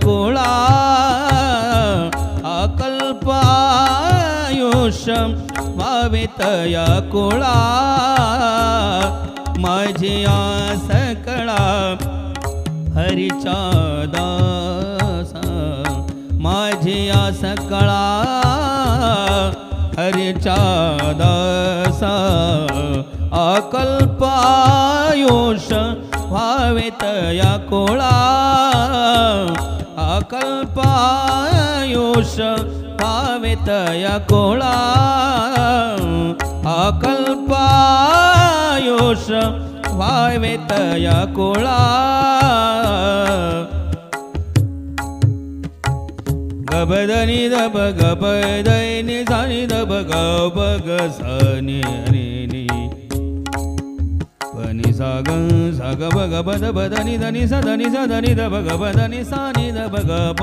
कुळा अकल्पायुष्यं भावितया कुळा माझिया सकळा हरीचा दास माझिया सकळा हरीचा दास अकल्पायुष्य भावितया कुळा अकल्पायुष्य भावितया कुळा अकल्पायुष्य भावितया कुळा गबदनी दब गबदनी सानी दब गब ग सानी नी पनी साग साग ब गब दब दनी दनी सा दनी सा दनी दब गब दनी सानी दब गब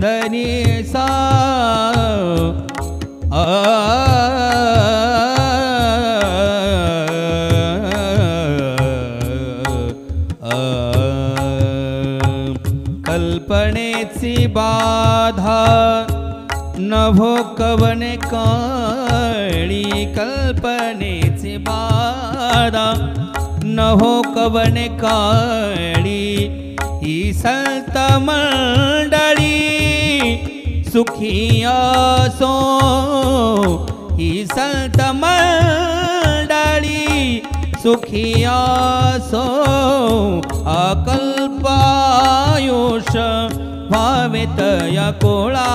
दनी सा कल्पनेची बाधा नभो कवने काळी कल्पनेची बाधा नभो कवने काळी ही संत मंडळी सुखी असो ही संत मंडळी सुखी असो अकल्पायुष्य भावितया कुळा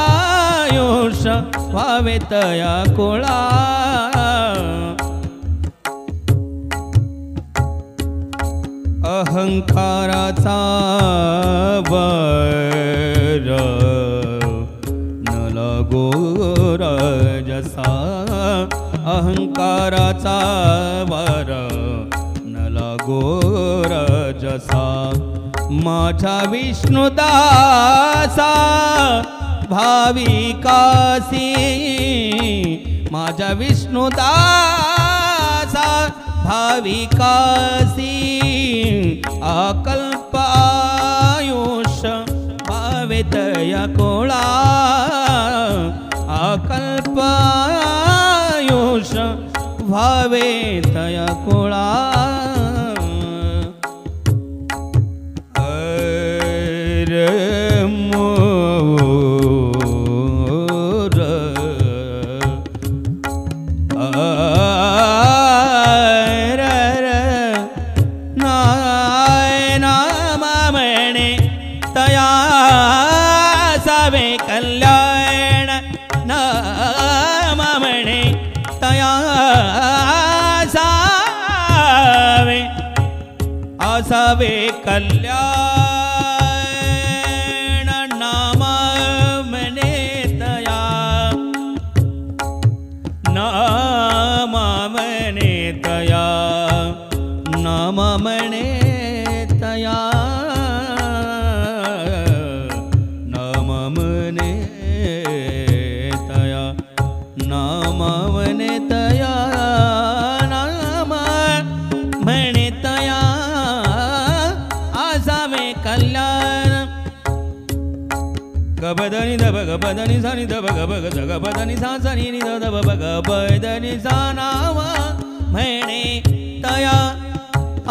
अकल्पायुष्य भावितया कुळा अहंकाराचा वर न लागो राजसा अहंकाराचा वर न लागो राजसा माझा विष्णुदासा भाविकासी माझा विष्णुदासा भाविकासी अकल्पायुष्य भावितया कुळा अकल्पायुष्य भावितया कुळा कल्याण नाम म्हणे तया सावे असावे कल्याण नाम म्हणे तया नाम म्हणे तया नाम म्हणे तया नाम म्हणतया नाम म्हणतया आसावे कल्याण गबदनी दब गबदनी सानी दब गब गबदनी सा सानी नि दब गबदनी सा नाम म्हणतया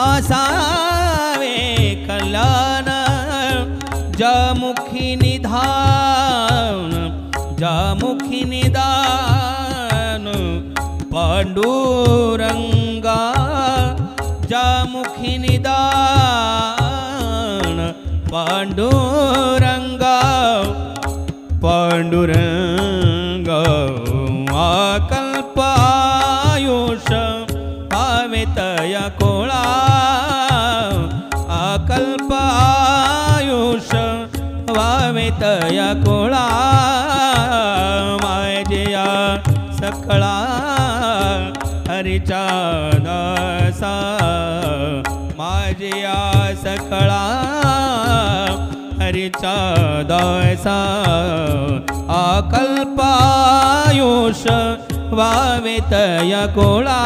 आसावे कल्याण जामुखी निधान जामुखी निदान पांडुरंगा जामुखी निदान पांडुरंगा पांडुरंगा अकल्पायुष्य भावितया कुळा अकल्पायुष्य भावितया कुळा माझिया सकळा हरीचा दासा माझिया सकळा हरीचा दासा अकल्पायुष्य भावितया कुळा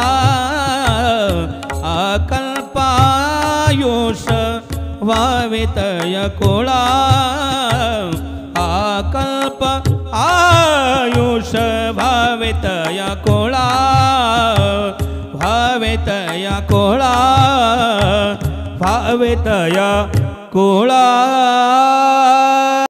अकल्पायुष्य भावितय कोळा आकल्प आयुष भावितय कोळा भावितय कोळा भावितय कोळा